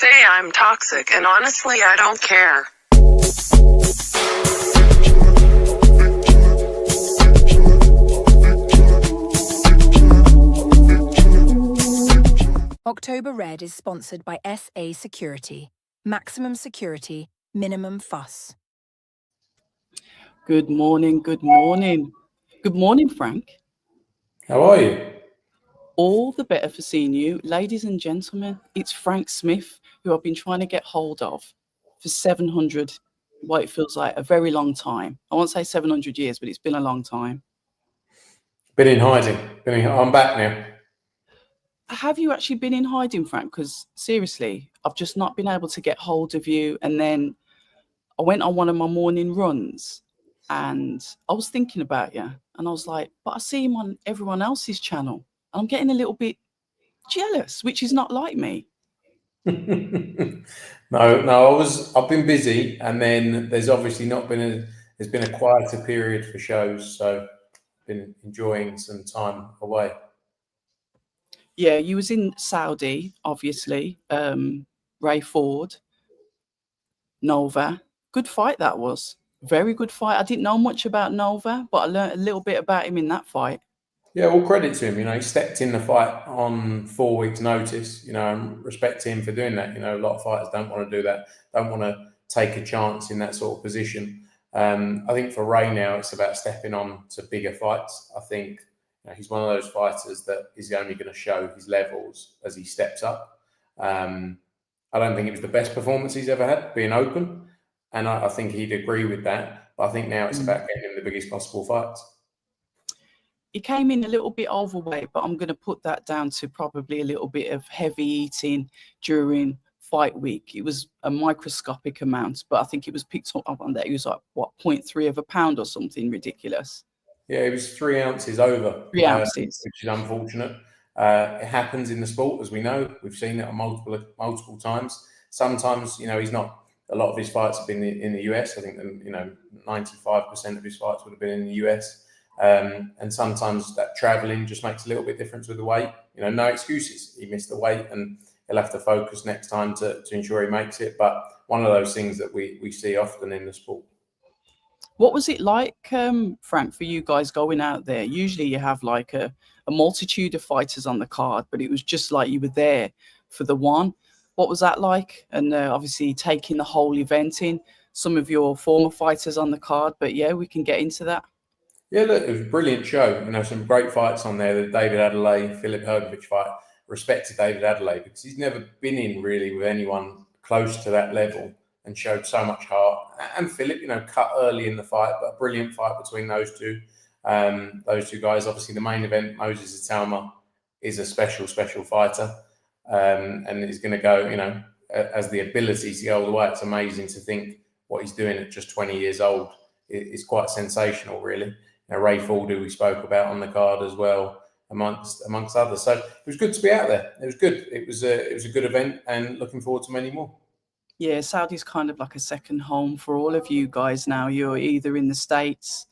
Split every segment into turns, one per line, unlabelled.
say I'm toxic, and honestly, I don't care.
October Red is sponsored by SA Security. Maximum security, minimum fuss.
Good morning, good morning. Good morning, Frank.
How are you?
All the better for seeing you. Ladies and gentlemen, it's Frank Smith, who I've been trying to get hold of for 700, what it feels like a very long time. I won't say 700 years, but it's been a long time.
Been in hiding. I'm back now.
Have you actually been in hiding, Frank? Because seriously, I've just not been able to get hold of you. And then I went on one of my morning runs and I was thinking about you. And I was like, but I see him on everyone else's channel. I'm getting a little bit jealous, which is not like me.
No, I've been busy, and then there's obviously there's been a quieter period for shows, so been enjoying some time away.
Yeah, you was in Saudi, obviously. Ray Ford, Nova. Good fight that was. Very good fight. I didn't know much about Nova, but I learned a little bit about him in that fight.
Yeah, all credit to him. He stepped in the fight on 4 weeks' notice. And respect to him for doing that. A lot of fighters don't want to do that. Don't want to take a chance in that sort of position. I think for Ray now, it's about stepping on to bigger fights. I think he's one of those fighters that is only going to show his levels as he steps up. I don't think it was the best performance he's ever had, being open, and I think he'd agree with that. But I think now it's about getting him the biggest possible fights.
He came in a little bit overweight, but I'm going to put that down to probably a little bit of heavy eating during fight week. It was a microscopic amount, but I think it was picked up on that. He was like, 0.3 of a pound or something ridiculous.
Yeah, it was 3 ounces over.
3 ounces.
Which is unfortunate. It happens in the sport, as we know. We've seen it on multiple times. Sometimes, he's not. A lot of his fights have been in the US. I think, 95% of his fights would have been in the US. And sometimes that traveling just makes a little bit difference with the weight. No excuses. He missed the weight, and he'll have to focus next time to ensure he makes it. But one of those things that we see often in the sport.
What was it like, Frank, for you guys going out there? Usually you have like a multitude of fighters on the card, but it was just like you were there for the one. What was that like? And obviously taking the whole event in, some of your former fighters on the card. But yeah, we can get into that.
Yeah, look, it was a brilliant show. Some great fights on there. The David Adelaide, Philip Hergovich fight. Respect to David Adelaide, because he's never been in really with anyone close to that level and showed so much heart. And Philip, cut early in the fight, but a brilliant fight between those two. Those two guys. Obviously, the main event, Moses Italma, is a special fighter, and he's going to go. As the ability to go all the way. It's amazing to think what he's doing at just 20 years old. It's quite sensational, really. Ray Ford, who we spoke about on the card as well, amongst others. So it was good to be out there. It was good. It was a good event, and looking forward to many more.
Yeah, Saudi's kind of like a second home for all of you guys now. You're either in the States,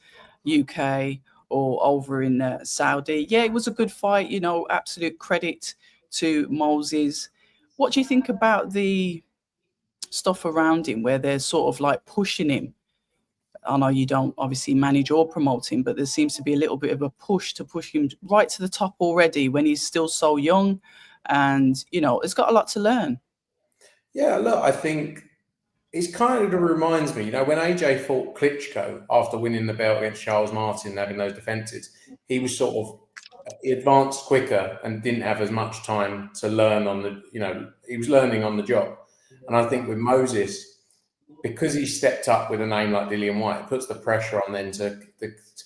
UK, or over in Saudi. Yeah, it was a good fight. Absolute credit to Moses. What do you think about the stuff around him where they're sort of like pushing him? I know you don't obviously manage or promote him, but there seems to be a little bit of a push to push him right to the top already when he's still so young, and he's got a lot to learn.
Yeah, look, I think it's kind of reminds me, when AJ fought Klitschko after winning the belt against Charles Martin and having those defences, he was sort of he advanced quicker and didn't have as much time to learn on the, he was learning on the job. And I think with Moses, because he stepped up with a name like Dillian White, it puts the pressure on then to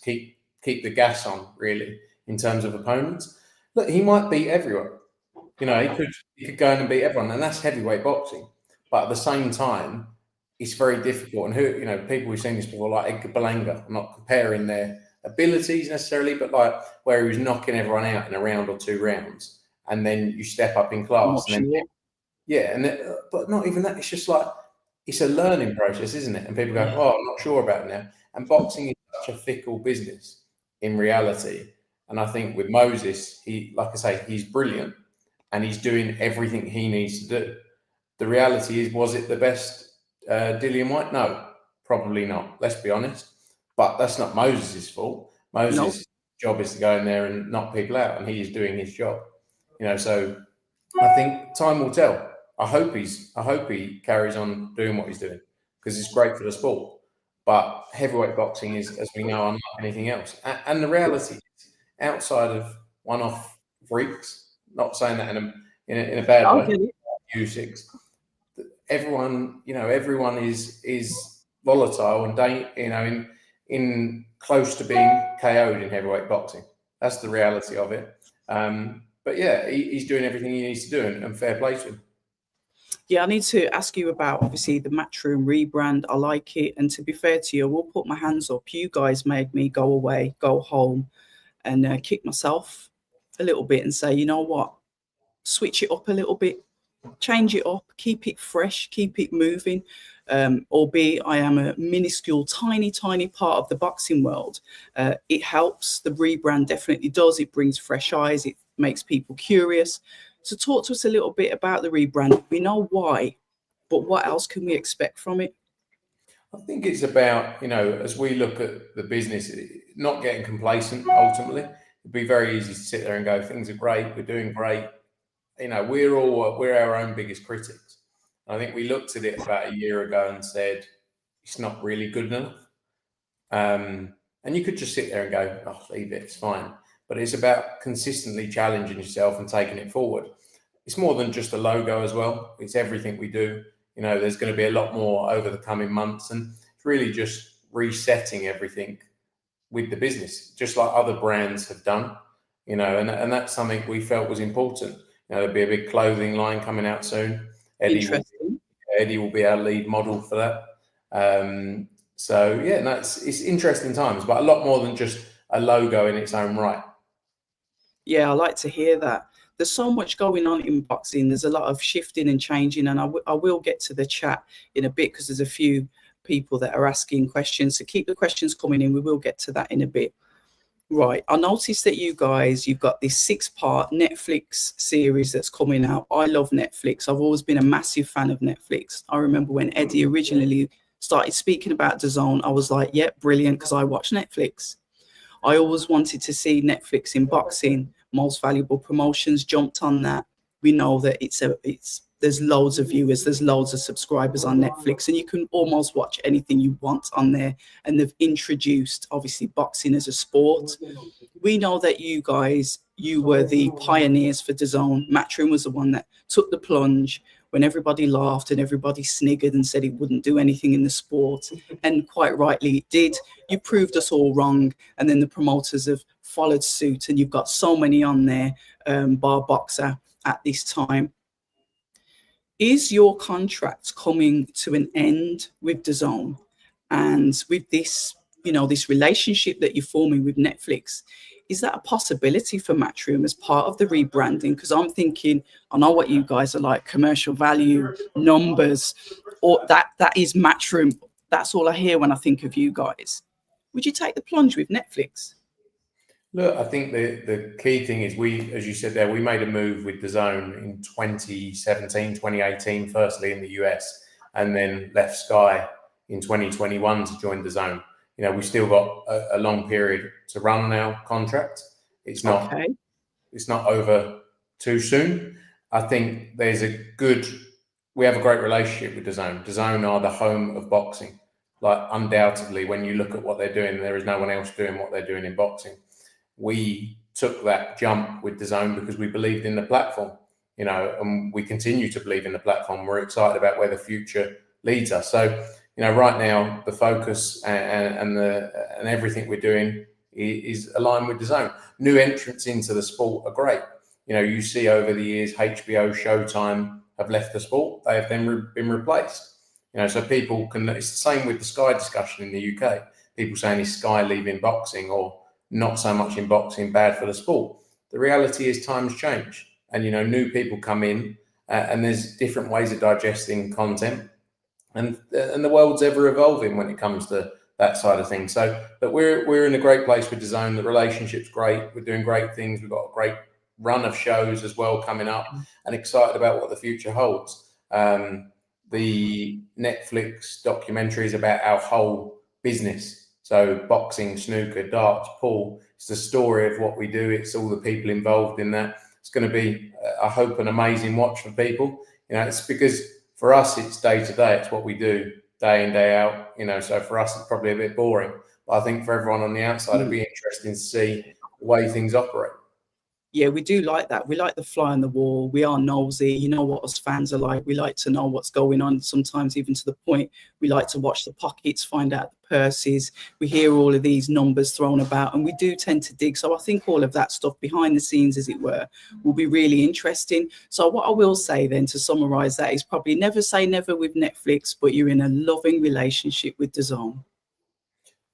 keep the gas on, really, in terms of opponents. Look, he might beat everyone. He could go in and beat everyone, and that's heavyweight boxing. But at the same time, it's very difficult. And people who've seen this before, like Edgar Berlanga, I'm not comparing their abilities necessarily, but like where he was knocking everyone out in a round or 2 rounds, and then you step up in class. But not even that. It's just like, it's a learning process, isn't it? And people go, "Oh, I'm not sure about it now." And boxing is such a fickle business in reality. And I think with Moses, like I say, he's brilliant, and he's doing everything he needs to do. The reality is, was it the best Dillian White? No, probably not. Let's be honest. But that's not Moses' fault. Moses' job is to go in there and knock people out, and he is doing his job. So I think time will tell. I hope he carries on doing what he's doing, because it's great for the sport. But heavyweight boxing is, as we know, unlike anything else. And the reality is, outside of one-off freaks, not saying that in a bad way, U6, everyone is volatile and in close to being KO'd in heavyweight boxing. That's the reality of it. But yeah, he's doing everything he needs to do, and fair play to him.
Yeah, I need to ask you about, obviously, the Matchroom rebrand. I like it. And to be fair to you, I will put my hands up. You guys made me go away, go home, and kick myself a little bit and say, you know what? Switch it up a little bit, change it up, keep it fresh, keep it moving. Albeit I am a minuscule, tiny part of the boxing world. It helps. The rebrand definitely does. It brings fresh eyes. It makes people curious. So talk to us a little bit about the rebrand. We know why, but what else can we expect from it?
I think it's about, as we look at the business, not getting complacent ultimately. It'd be very easy to sit there and go, things are great, we're doing great. We're our own biggest critics. I think we looked at it about a year ago and said, it's not really good enough. And you could just sit there and go, oh, leave it, it's fine. But it's about consistently challenging yourself and taking it forward. It's more than just a logo as well. It's everything we do. There's going to be a lot more over the coming months, and it's really just resetting everything with the business, just like other brands have done, and that's something we felt was important. There'll be a big clothing line coming out soon. Eddie will be our lead model for that. So yeah, it's interesting times, but a lot more than just a logo in its own right.
Yeah, I like to hear that. There's so much going on in boxing. There's a lot of shifting and changing, and I will get to the chat in a bit, because there's a few people that are asking questions. So keep the questions coming in. We will get to that in a bit. Right. I noticed that you've got this 6-part Netflix series that's coming out. I love Netflix. I've always been a massive fan of Netflix. I remember when Eddie originally started speaking about DAZN, I was like, yeah, brilliant, because I watch Netflix. I always wanted to see Netflix in boxing. Most Valuable Promotions jumped on that. We know that there's loads of viewers, there's loads of subscribers on Netflix, and you can almost watch anything you want on there. And they've introduced, obviously, boxing as a sport. We know that you were the pioneers for DAZN. Matchroom was the one that took the plunge when everybody laughed and everybody sniggered and said it wouldn't do anything in the sport. And quite rightly it did. You proved us all wrong. And then the promoters have followed suit, and you've got so many on there, bar boxer at this time. Is your contract coming to an end with DAZN? And with this, this relationship that you're forming with Netflix, is that a possibility for Matchroom as part of the rebranding? Because I'm thinking, I know what you guys are like, commercial value, numbers, or that is Matchroom. That's all I hear when I think of you guys. Would you take the plunge with Netflix?
Look, I think the key thing is as you said there, we made a move with DAZN in 2017, 2018, firstly in the US, and then left Sky in 2021 to join DAZN. We've still got a long period to run now. Contract. It's not over too soon. I think we have a great relationship with DAZN. DAZN are the home of boxing. Like, undoubtedly, when you look at what they're doing, there is no one else doing what they're doing in boxing. We took that jump with DAZN because we believed in the platform, and we continue to believe in the platform. We're excited about where the future leads us. So, right now the focus and everything we're doing is aligned with DAZN. New entrants into the sport are great. You see over the years, HBO, Showtime have left the sport. They have then been replaced. So people can. It's the same with the Sky discussion in the UK. People saying, is Sky leaving boxing, or not so much in boxing, bad for the sport? The reality is times change, and new people come in, and there's different ways of digesting content, and the world's ever evolving when it comes to that side of things. So, but we're in a great place with DAZN. The relationship's great. We're doing great things. We've got a great run of shows as well coming up, and excited about what the future holds. The Netflix documentary is about our whole business. So boxing, snooker, darts, pool. It's the story of what we do. It's all the people involved in that. It's going to be, I hope, an amazing watch for people. It's because for us, it's day to day. It's what we do day in, day out. So for us, it's probably a bit boring. But I think for everyone on the outside, it'd be interesting to see the way things operate.
Yeah, we do like that. We like the fly on the wall. We are nosy. You know what us fans are like. We like to know what's going on, sometimes even to the point we like to watch the pockets, find out the purses. We hear all of these numbers thrown about, and we do tend to dig. So I think all of that stuff behind the scenes, as it were, will be really interesting. So what I will say then, to summarize that, is probably never say never with Netflix, but you're in a loving relationship with DAZN.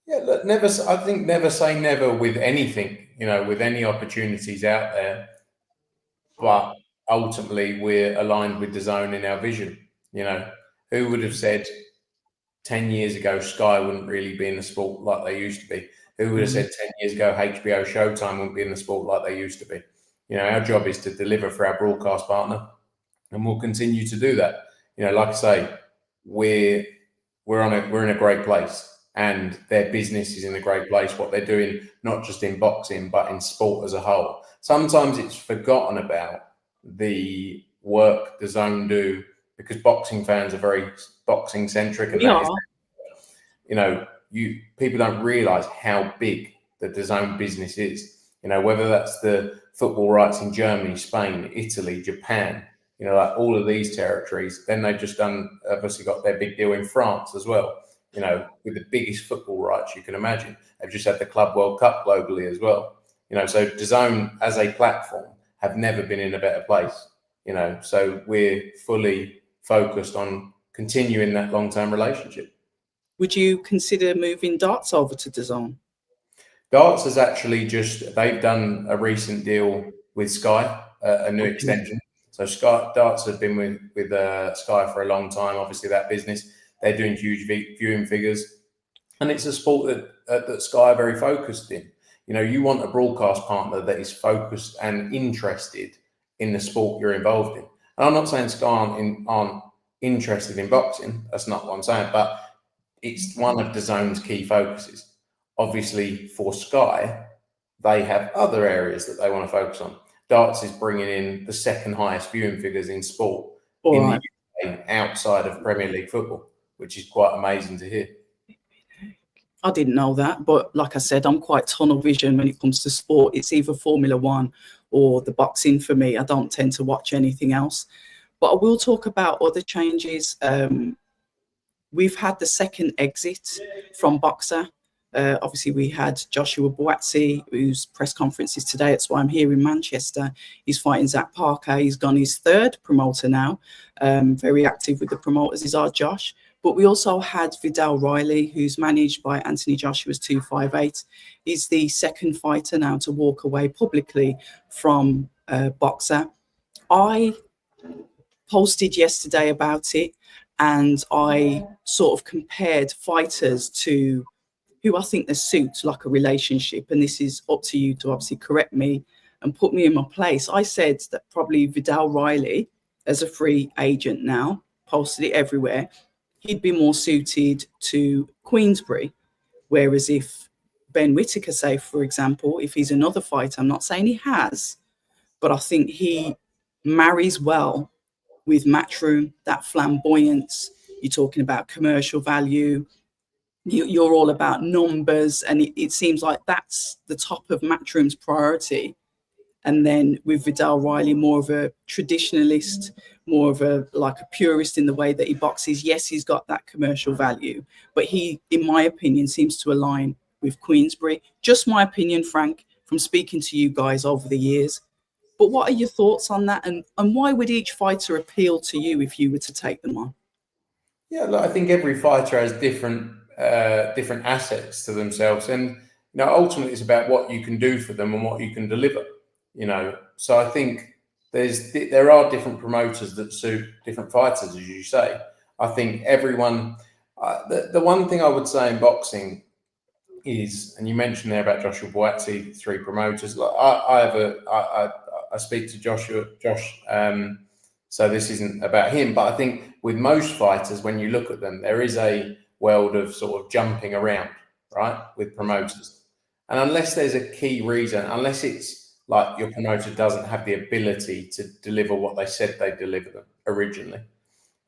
Yeah, look, I think never say never with anything, with any opportunities out there. But ultimately, we're aligned with DAZN in our vision. Who would have said 10 years ago Sky wouldn't really be in the sport like they used to be? Who would have said 10 years ago HBO Showtime wouldn't be in the sport like they used to be? Our job is to deliver for our broadcast partner, and we'll continue to do that. Like I say, we're in a great place, and their business is in a great place. What they're doing, not just in boxing, but in sport as a whole. Sometimes it's forgotten about the work DAZN do, because boxing fans are very boxing centric, and people don't realise how big the DAZN business is. Whether that's the football rights in Germany, Spain, Italy, Japan, like all of these territories. Then they've just obviously got their big deal in France as well, with the biggest football rights you can imagine. They've just had the Club World Cup globally as well. So DAZN as a platform have never been in a better place. So we're fully focused on continuing that long-term relationship.
Would you consider moving darts over to DAZN?
Darts has actually they've done a recent deal with Sky, a new extension. So Darts have been with Sky for a long time. Obviously, that business, they're doing huge viewing figures, and it's a sport that Sky are very focused in. You want a broadcast partner that is focused and interested in the sport you're involved in. And I'm not saying Sky aren't interested in boxing. That's not what I'm saying. But it's one of DAZN's key focuses. Obviously, for Sky, they have other areas that they want to focus on. Darts is bringing in the second highest viewing figures in sport in the UK outside of Premier League football, which is quite amazing to hear.
I didn't know that, but like I said, I'm quite tunnel vision when it comes to sport. It's either Formula One or the boxing for me. I don't tend to watch anything else. But I will talk about other changes. We've had the second exit from Boxer. Obviously, we had Joshua Boatsi, whose press conference is today. That's why I'm here in Manchester. He's fighting Zach Parker. He's gone his third promoter now. Very active with the promoters is our Josh. But we also had Vidal Riley, who's managed by Anthony Joshua's 258. He's the second fighter now to walk away publicly from Boxer. I posted yesterday about it, and I sort of compared fighters to who I think they suit like a relationship. And this is up to you to obviously correct me and put me in my place. I said that probably Vidal Riley, as a free agent now, posted it everywhere, he'd be more suited to Queensbury. Whereas if Ben Whittaker, say, for example, if he's another fighter, I'm not saying he has, but I think he marries well with Matchroom, that flamboyance. You're talking about commercial value. You're all about numbers, and it seems like that's the top of Matchroom's priority. And then with Vidal Riley, more of a traditionalist, more of a purist in the way that he boxes. Yes, he's got that commercial value, but he, in my opinion, seems to align with Queensbury. Just my opinion, Frank, from speaking to you guys over the years. But what are your thoughts on that? And why would each fighter appeal to you if you were to take them on?
Yeah, look, I think every fighter has different assets to themselves, and ultimately it's about what you can do for them and what you can deliver. So I think there are different promoters that suit different fighters, as you say. I think everyone. The one thing I would say in boxing is, and you mentioned there about Joshua Boatsi, 3 promoters. Like I speak to Josh So this isn't about him. But I think with most fighters, when you look at them, there is a world of sort of jumping around, right, with promoters. And unless there's a key reason, unless it's like your promoter doesn't have the ability to deliver what they said they'd deliver them originally,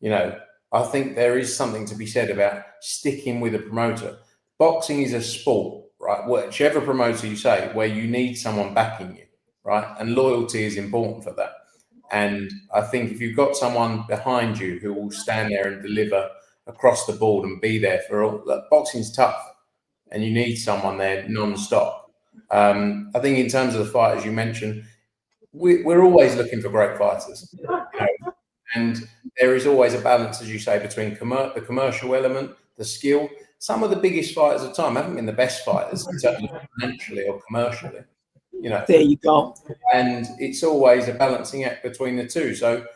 you know, I think there is something to be said about sticking with a promoter. Boxing is a sport, right? Whichever promoter you say, where you need someone backing you, right? And loyalty is important for that. And I think if you've got someone behind you who will stand there and deliver across the board and be there for all, look, boxing's tough, and you need someone there non-stop. I think in terms of the fighters you mentioned, we're always looking for great fighters, you know, and there is always a balance, as you say, between the commercial element, the skill. Some of the biggest fighters of the time haven't been the best fighters in terms of financially or commercially, you know.
There you go.
And it's always a balancing act between the two. So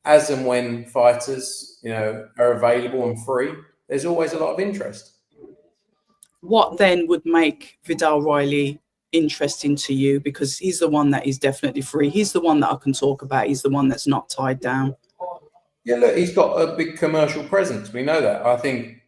as and when fighters, you know, are available and free, there's always a lot of interest.
What then would make Vidal Riley interesting to you? Because he's the one that is definitely free. He's the one that I can talk about. He's the one that's not tied down.
Yeah, look, he's got a big commercial presence. We know that. I think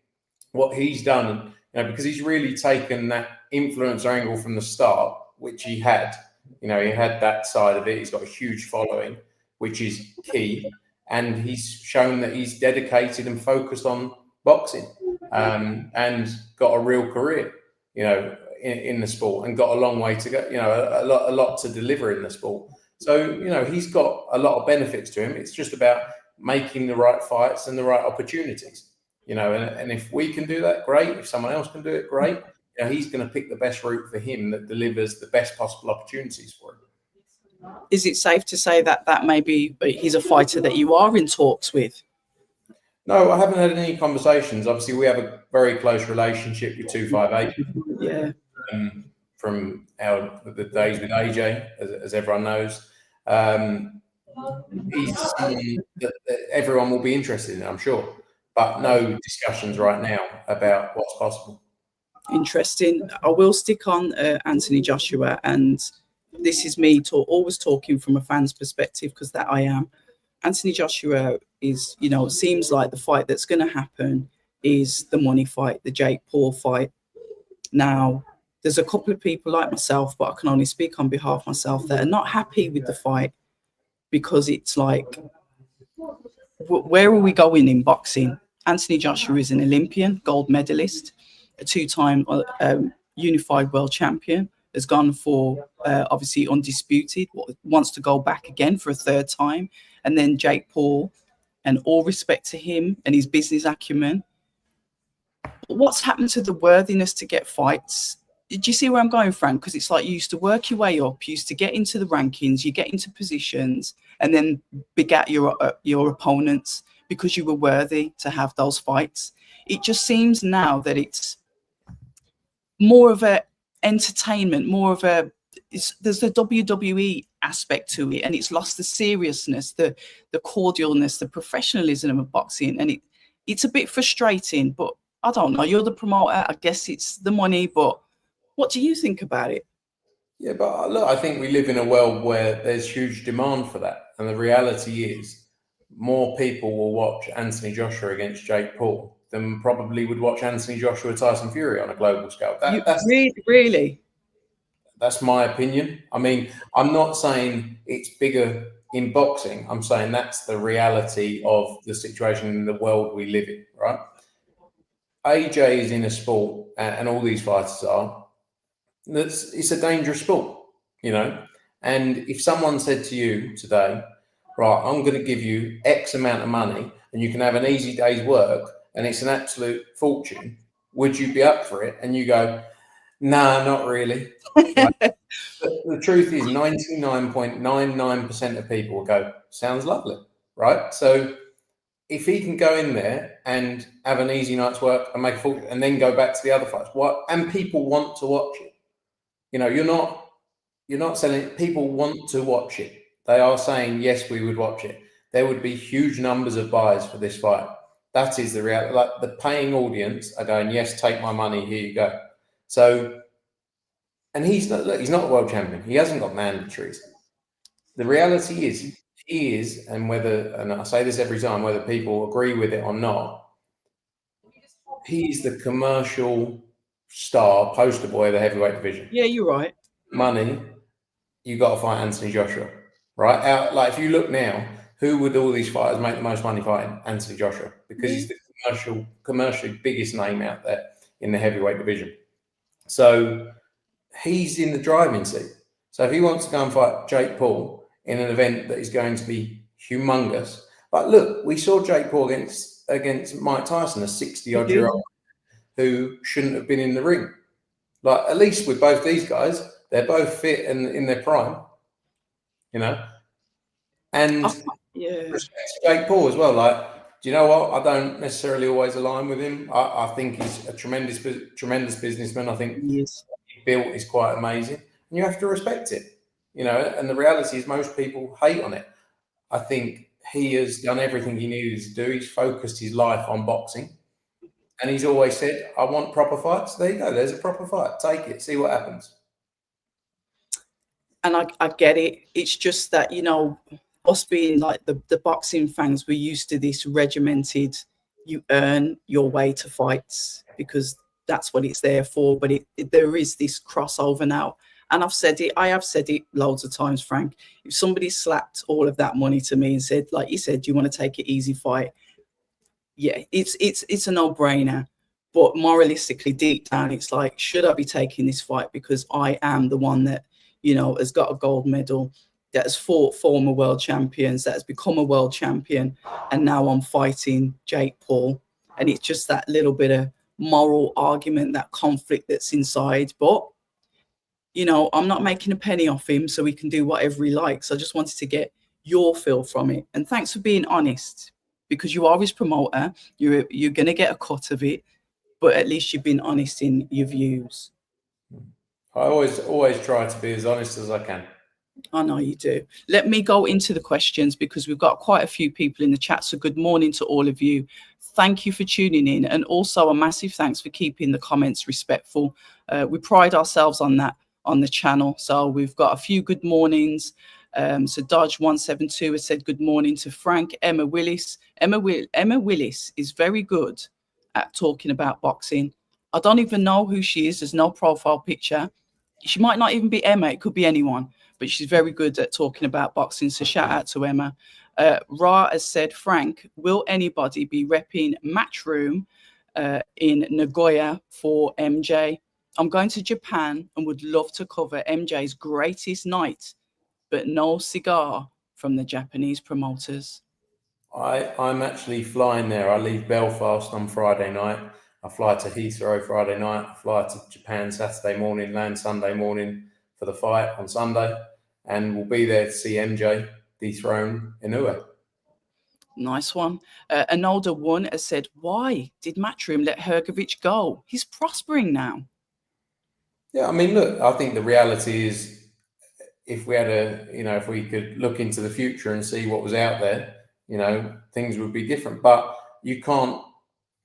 what he's done, you know, because he's really taken that influencer angle from the start, which he had. You know, he had that side of it. He's got a huge following, which is key. And he's shown that he's dedicated and focused on boxing, and got a real career, you know, in the sport, and got a long way to go, you know, a lot to deliver in the sport. So, you know, he's got a lot of benefits to him. It's just about making the right fights and the right opportunities, you know, and if we can do that, great. If someone else can do it, great. You know, he's going to pick the best route for him that delivers the best possible opportunities for him.
Is it safe to say that maybe he's a fighter that you are in talks with?
No, I haven't had any conversations. Obviously, we have a very close relationship with 258.
Yeah.
From the days with AJ, as everyone knows. He's someone that everyone will be interested in, I'm sure. But no discussions right now about what's possible.
Interesting. I will stick on Anthony Joshua, and this is me always talking from a fan's perspective, because that I am. Anthony Joshua is, you know, it seems like the fight that's going to happen is the money fight, the Jake Paul fight. Now, there's a couple of people like myself, but I can only speak on behalf of myself, that are not happy with the fight, because it's like, where are we going in boxing? Anthony Joshua is an Olympian, gold medalist, a two-time unified world champion, has gone for obviously undisputed, wants to go back again for a third time. And then Jake Paul, and all respect to him and his business acumen, but what's happened to the worthiness to get fights? Do you see where I'm going, Frank? Because it's like you used to work your way up, you used to get into the rankings, you get into positions, and then begat your opponents because you were worthy to have those fights. It just seems now that it's more of a entertainment, more of a, there's the WWE aspect to it, and it's lost the seriousness, the cordialness, the professionalism of boxing, and it's a bit frustrating. But I don't know, you're the promoter, I guess it's the money, but what do you think about it?
Yeah, but look, I think we live in a world where there's huge demand for that. And the reality is more people will watch Anthony Joshua against Jake Paul than probably would watch Anthony Joshua Tyson Fury on a global scale. That's
really?
That's my opinion. I mean, I'm not saying it's bigger in boxing. I'm saying that's the reality of the situation in the world we live in, right? AJ is in a sport, and all these fighters are, it's a dangerous sport, you know. And if someone said to you today, right, I'm going to give you X amount of money and you can have an easy day's work and it's an absolute fortune, would you be up for it? And you go, nah, not really. Right? The truth is 99.99% of people will go, sounds lovely, right? So if he can go in there and have an easy night's work and make a fortune and then go back to the other fights, and people want to watch it. You know, you're not selling it. People want to watch it. They are saying, yes, we would watch it. There would be huge numbers of buyers for this fight. That is the reality. Like, the paying audience are going, yes, take my money, here you go. So, and he's not a world champion. He hasn't got mandatories. The reality is he is, and I say this every time, whether people agree with it or not, he's the commercial star, poster boy of the heavyweight division.
Yeah, you're right.
Money, you got to fight Anthony Joshua, right? Like if you look now, who would all these fighters make the most money fighting? Anthony Joshua, because he's the commercially biggest name out there in the heavyweight division. So he's in the driving seat. So if he wants to go and fight Jake Paul in an event that is going to be humongous, like look, we saw Jake Paul against Mike Tyson, a 60-odd-year-old who shouldn't have been in the ring. Like at least with both these guys, they're both fit and in their prime, you know. And respect to Jake Paul as well. Like, do you know what? I don't necessarily always align with him. I think he's a tremendous businessman. I think what he built is quite amazing, and you have to respect it, you know. And the reality is, most people hate on it. I think he has done everything he needed to do. He's focused his life on boxing, and he's always said, "I want proper fights." There you go. There's a proper fight. Take it. See what happens.
And I get it. It's just that, you know, us being like the boxing fans, we're used to this regimented, you earn your way to fights because that's what it's there for. But there is this crossover now. And I have said it loads of times, Frank. If somebody slapped all of that money to me and said, like you said, do you want to take an easy fight? Yeah, it's a no-brainer. But moralistically, deep down, it's like, should I be taking this fight because I am the one that, you know, has got a gold medal, that has fought former world champions, that has become a world champion, and now I'm fighting Jake Paul. And it's just that little bit of moral argument, that conflict that's inside. But, you know, I'm not making a penny off him, so he can do whatever he likes. I just wanted to get your feel from it. And thanks for being honest, because you are his promoter. You're going to get a cut of it, but at least you've been honest in your views.
I always try to be as honest as I can.
I know you do. Let me go into the questions because we've got quite a few people in the chat. So good morning to all of you. Thank you for tuning in. And also a massive thanks for keeping the comments respectful. We pride ourselves on that on the channel. So we've got a few good mornings. So Dodge172 has said good morning to Frank. Emma Willis. Emma Willis is very good at talking about boxing. I don't even know who she is. There's no profile picture. She might not even be Emma. It could be anyone, but she's very good at talking about boxing. So shout out to Emma. Ra has said, Frank, will anybody be repping Matchroom in Nagoya for MJ? I'm going to Japan and would love to cover MJ's greatest night, but no cigar from the Japanese promoters.
I'm actually flying there. I leave Belfast on Friday night. I fly to Heathrow Friday night. I fly to Japan Saturday morning, land Sunday morning for the fight on Sunday. And we'll be there to see MJ dethrone Inoue.
Nice one. An older one has said, why did Matchroom let Hrgović go? He's prospering now.
Yeah, I mean, look, I think the reality is if we could look into the future and see what was out there, you know, things would be different. But you can't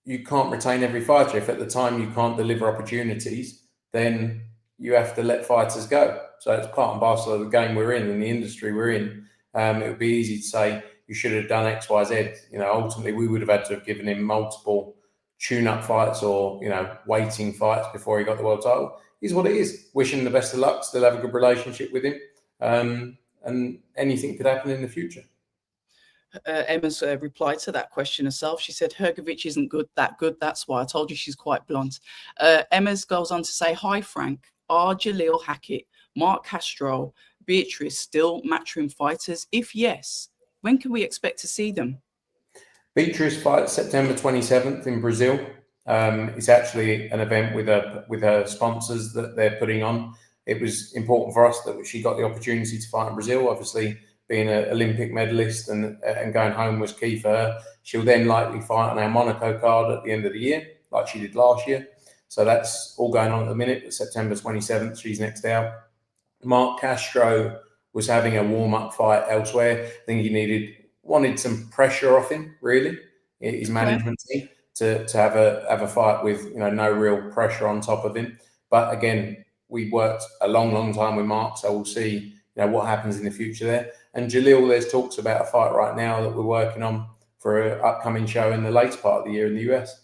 retain every fighter. If at the time you can't deliver opportunities, then you have to let fighters go. So it's part and parcel of the game we're in and the industry we're in. It would be easy to say you should have done X, Y, Z. You know, ultimately we would have had to have given him multiple tune-up fights or, you know, waiting fights before he got the world title. Is what it is. Wish him the best of luck. Still have a good relationship with him. And anything could happen in the future.
Emma's replied to that question herself. She said, Hrgović isn't that good. That's why I told you she's quite blunt. Emma's goes on to say, hi, Frank. Are Jaleel Hackett, Mark Castro, Beatrice still Matchroom fighters? If yes, when can we expect to see them?
Beatrice fights September 27th in Brazil. It's actually an event with her sponsors that they're putting on. It was important for us that she got the opportunity to fight in Brazil. Obviously, being an Olympic medalist and going home was key for her. She'll then likely fight on our Monaco card at the end of the year, like she did last year. So that's all going on at the minute. But September 27th, she's next out. Mark Castro was having a warm-up fight elsewhere. I think he wanted some pressure off him, really, his management team, to have a fight with, you know, no real pressure on top of him. But again, we worked a long time with Mark, so we'll see what happens in the future there. And Jalil, there's talks about a fight right now that we're working on for an upcoming show in the later part of the year in the US.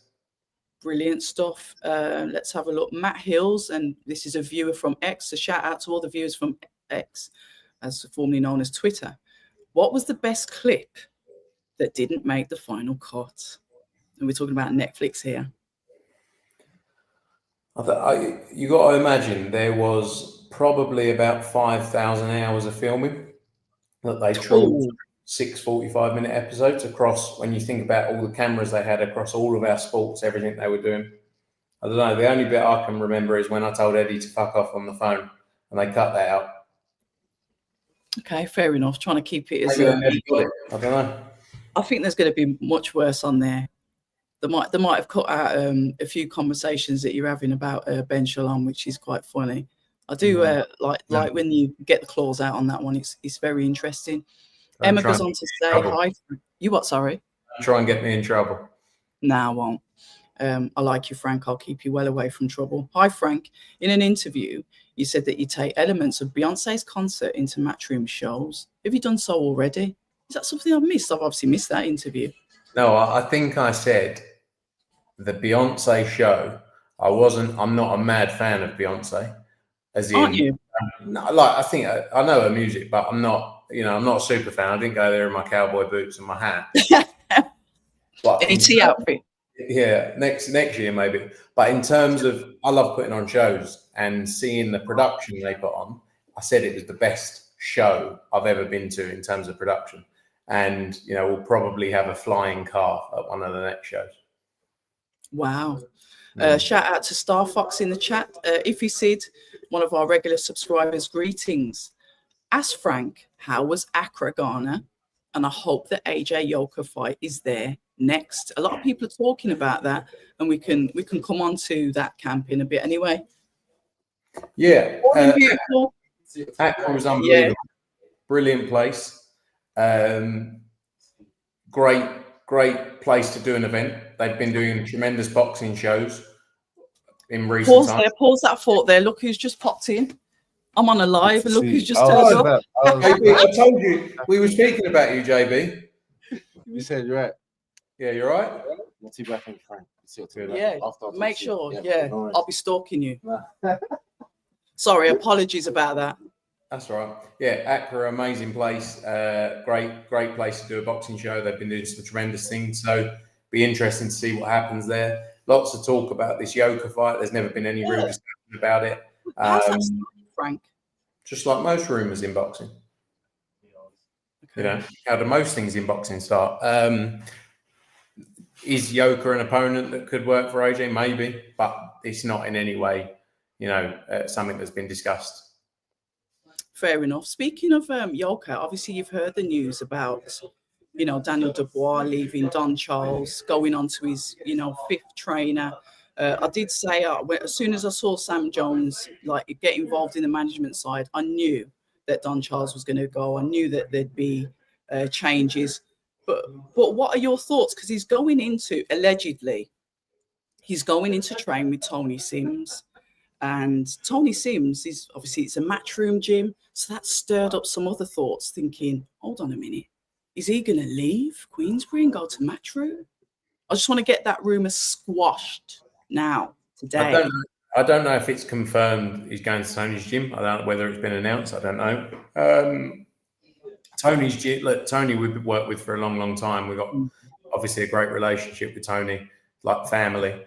Brilliant stuff. Let's have a look. Matt Hills, and this is a viewer from X. A shout out to all the viewers from X, as formerly known as Twitter. What was the best clip that didn't make the final cut? And we're talking about Netflix here.
You got to imagine there was probably about 5,000 hours of filming that they trawled 6 45-minute episodes across. When you think about all the cameras they had across all of our sports, everything they were doing. I don't know. The only bit I can remember is when I told Eddie to fuck off on the phone, and they cut that out.
Okay, fair enough. Trying to keep it as.
I don't know.
I think there's going to be much worse on there. They might have cut out a few conversations that you're having about Ben Shalom, which is quite funny. I do like when you get the claws out on that one. It's very interesting. Emma goes on to say hi. You what? Sorry.
Try and get me in trouble.
Nah, I won't. I like you, Frank. I'll keep you well away from trouble. Hi, Frank. In an interview, you said that you take elements of Beyonce's concert into Matchroom shows. Have you done so already? Is that something I've missed? I've obviously missed that interview.
No, I think I said the Beyonce show. I'm not a mad fan of Beyonce.
Aren't you?
I think I know her music, but I'm not. I'm not a super fan. I didn't go there in my cowboy boots and my hat. But
any tea outfit.
Yeah, next year maybe. But in terms of, I love putting on shows and seeing the production they put on. I said it was the best show I've ever been to in terms of production. And, we'll probably have a flying car at one of the next shows.
Wow. Shout out to Star Fox in the chat. Ify Sid, one of our regular subscribers, greetings. Ask Frank, how was Accra, Ghana? And I hope the AJ Yoka fight is there next. A lot of people are talking about that, and we can come on to that camp in a bit anyway.
Yeah.
Beautiful.
Accra was unbelievable. Yeah. Brilliant place. Great place to do an event. They've been doing tremendous boxing shows in recent times.
Pause that thought there. Look who's just popped in. I'm on a live, and look who's just turned up.
JB, I told you we were speaking about you, JB.
You said you're right.
Yeah, you're right.
Not too bad, thank you, Frank.
Yeah, make sure. Yeah, I'll be stalking you. Sorry, apologies about that.
That's right. Yeah, Accra, amazing place. Great place to do a boxing show. They've been doing some tremendous things. So be interesting to see what happens there. Lots of talk about this Yoka fight. There's never been any real discussion about it.
How's that started, Frank?
Just like most rumours in boxing. How do most things in boxing start? Is Yoka an opponent that could work for AJ? Maybe, but it's not in any way, something that's been discussed.
Fair enough. Speaking of Yoka, obviously you've heard the news about, Daniel Dubois leaving Don Charles, going on to his, fifth trainer. I did say as soon as I saw Sam Jones get involved in the management side, I knew that Don Charles was going to go. I knew that there'd be changes. But what are your thoughts? Because he's going into train with Tony Sims. And Tony Sims is obviously, it's a Matchroom gym. So that stirred up some other thoughts, thinking, hold on a minute. Is he going to leave Queensbury and go to Matchroom? I just want to get that rumour squashed now, today.
I don't know if it's confirmed he's going to Tony's gym. I don't know whether it's been announced. I don't know. Tony's gym, look, Tony we've worked with for a long, long time. We've got obviously a great relationship with Tony, like family.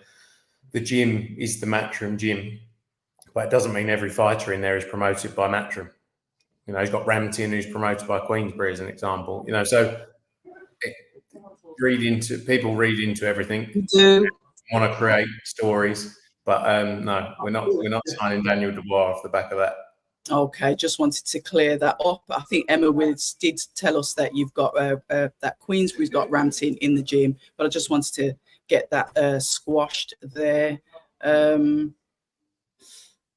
The gym is the Matchroom gym, but it doesn't mean every fighter in there is promoted by Matchroom. He's got Rampton who's promoted by Queensbury as an example. So people read into everything.
You do
want to create stories, but no, we're not signing Daniel Dubois off the back of that.
Okay, just wanted to clear that up. I think Emma Wills did tell us that you've got that Queensbury's got Rampton in the gym, but I just wanted to get that squashed there.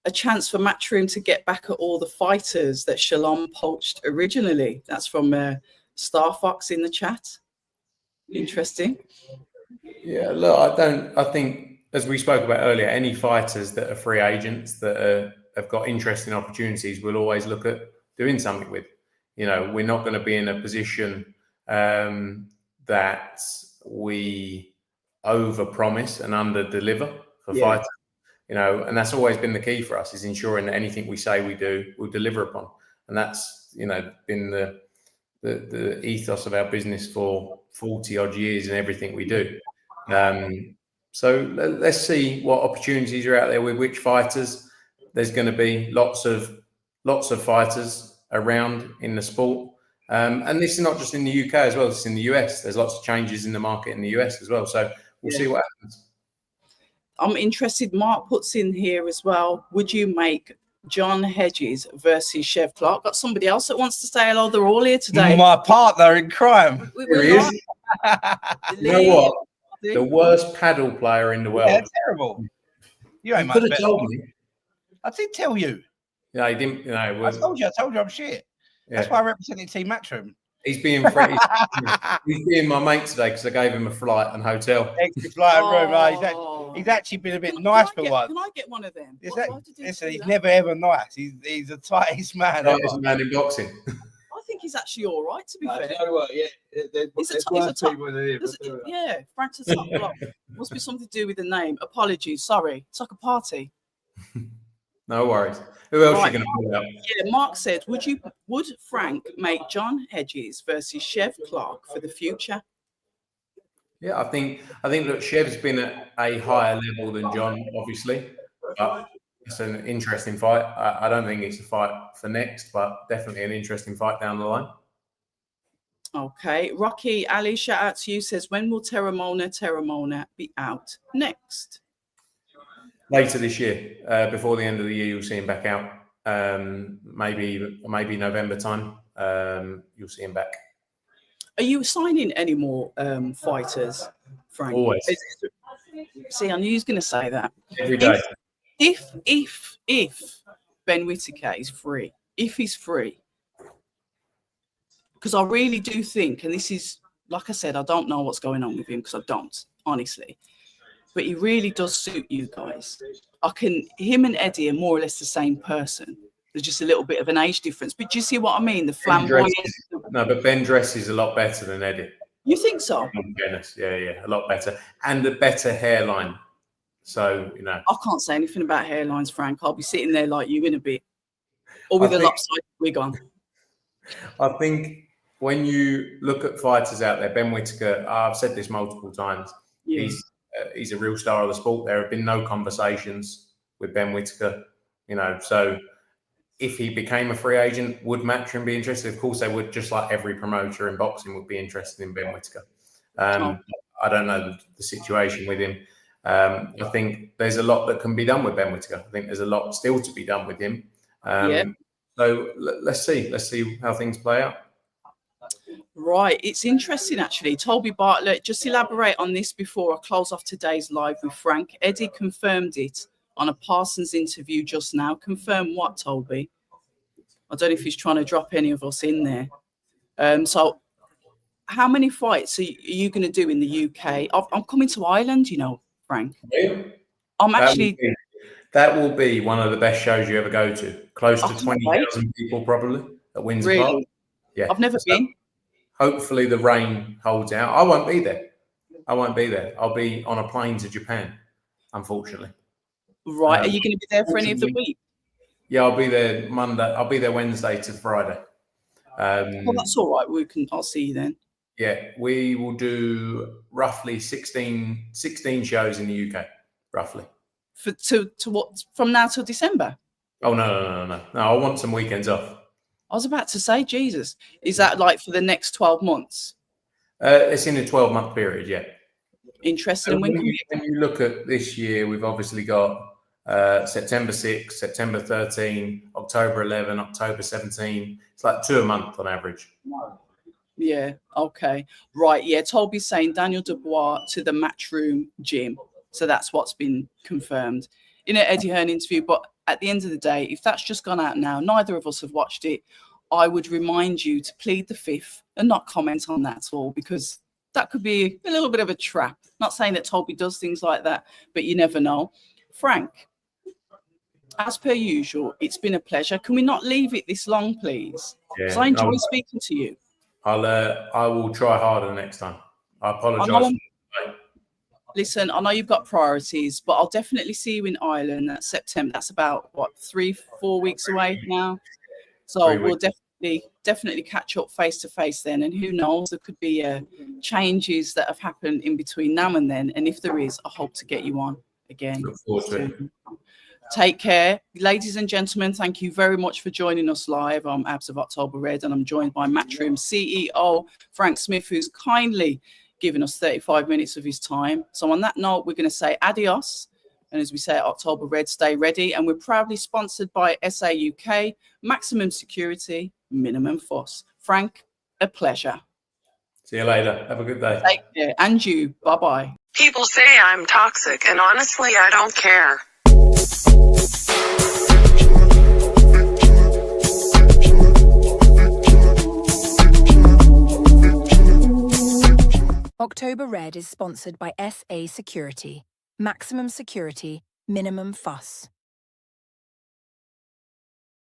A chance for Matchroom to get back at all the fighters that Shalom poached originally. That's from Star Fox in the chat. Interesting.
Yeah, look, I think, as we spoke about earlier, any fighters that are free agents that have got interesting opportunities, we'll always look at doing something with. You know, we're not going to be in a position that we over-promise and under-deliver for fighters. You know, and that's always been the key for us, is ensuring that anything we say we do, we'll deliver upon. And that's, you know, been the ethos of our business for 40 odd years in everything we do. So let's see what opportunities are out there with which fighters. There's going to be lots of fighters around in the sport. And this is not just in the UK as well, it's in the US. There's lots of changes in the market in the US as well. So we'll see what happens.
I'm interested. Mark puts in here as well. Would you make John Hedges versus Chev Clark? Got somebody else that wants to say hello. They're all here today.
My partner in crime.
Here he is. You know what? The worst paddle player in the world.
Yeah, terrible. You ain't
could
much
have
better.
told me.
I did tell you.
No, he didn't. You know,
I told you I'm shit.
Yeah.
That's why I represented Team Matchroom.
He's being he's being my mate today because I gave him a flight and hotel.
Extra flight room. He's actually been a bit nice for once.
Can I get one of them?
Listen, he's never ever nice. He's the tightest man.
Tightest man in boxing.
I think he's actually all right, to be fair.
You know what? Yeah,
He's a top. Yeah, Frank's a top block. Must be something to do with the name. Apologies, sorry. It's like a party.
No worries. Who else are you going to pull out?
Yeah, Mark said, would Frank make John Hedges versus Chev Clark for the future?
Yeah, I think that Chev's been at a higher level than John, obviously. But it's an interesting fight. I don't think it's a fight for next, but definitely an interesting fight down the line.
Okay. Rocky Ali, shout out to you, says, when will Terramona be out next?
Later this year, before the end of the year, you'll see him back out. Maybe November time, you'll see him back.
Are you signing any more fighters, Frank?
Always.
See, I knew he was going to say that.
Every day.
If Ben Whittaker is free, if he's free, because I really do think, and this is, like I said, I don't know what's going on with him because I don't, honestly. But he really does suit you guys. Him and Eddie are more or less the same person. There's just a little bit of an age difference. But do you see what I mean? The flamboyant.
No, but Ben dresses a lot better than Eddie.
You think so?
Goodness, yeah, a lot better. And a better hairline. So, you know.
I can't say anything about hairlines, Frank. I'll be sitting there like you in a bit. Or with a lopsided wig on.
I think when you look at fighters out there, Ben Whittaker, I've said this multiple times, he's a real star of the sport. There have been no conversations with Ben Whittaker, you know. So if he became a free agent, would Matchroom be interested? Of course they would, just like every promoter in boxing would be interested in Ben Whittaker. I don't know the situation with him. I think there's a lot that can be done with Ben Whittaker. I think there's a lot still to be done with him. So let's see how things play out.
Right, it's interesting actually. Toby Bartlett, just elaborate on this before I close off today's live with Frank. Eddie confirmed it on a Parsons interview just now. Confirm what, Toby? I don't know if he's trying to drop any of us in there. So how many fights are you going to do in the UK? I'm coming to Ireland, you know, Frank. I'm actually...
That will be one of the best shows you ever go to. Close to 20,000 people probably at Windsor Park. Yeah,
I've never been.
Hopefully the rain holds out. I won't be there. I'll be on a plane to Japan, unfortunately.
Right. Are you going to be there for any of the week?
Yeah, I'll be there Monday. I'll be there Wednesday to Friday.
Well, that's all right. I'll see you then.
Yeah, we will do roughly 16 shows in the UK, roughly.
To what, from now till December?
Oh, no. I want some weekends off.
I was about to say, Jesus, is that like for the next 12 months?
It's in a 12-month period, yeah.
Interesting.
So when you look at this year, we've obviously got September 6, September 13, October 11, October 17. It's like 2 a month on average.
Yeah, okay. Right, yeah. Toby's saying Daniel Dubois to the Matchroom gym. So that's what's been confirmed in an Eddie Hearn interview. But at the end of the day, if that's just gone out now, neither of us have watched it. I would remind you to plead the fifth and not comment on that at all, because that could be a little bit of a trap. Not saying that Toby does things like that, but you never know. Frank, As per usual, it's been a pleasure. Can we not leave it this long, please? Because
Yeah,
I enjoy speaking to you.
I will try harder next time. I
I
apologise.
know Listen, I know you've got priorities, but I'll definitely see you in Ireland that September. That's about what 3-4 weeks away now. So
3
we'll
weeks.
definitely catch up face to face then. And who knows, there could be changes that have happened in between now and then. And if there is, I hope to get you on again.
Look forward to it.
soon. Take care. Ladies and gentlemen, thank you very much for joining us live. I'm Abs of October Red, and I'm joined by Matchroom CEO Frank Smith, who's kindly given us 35 minutes of his time. So on that note, we're going to say adios. And as we say at October Red, stay ready. And we're proudly sponsored by SA UK, Maximum Security, Minimum Fuss. Frank, a pleasure.
See you later. Have a good day.
Take care. And you. Bye-bye.
People say I'm toxic, and honestly, I don't care.
October Red is sponsored by SA Security. Maximum security, minimum fuss.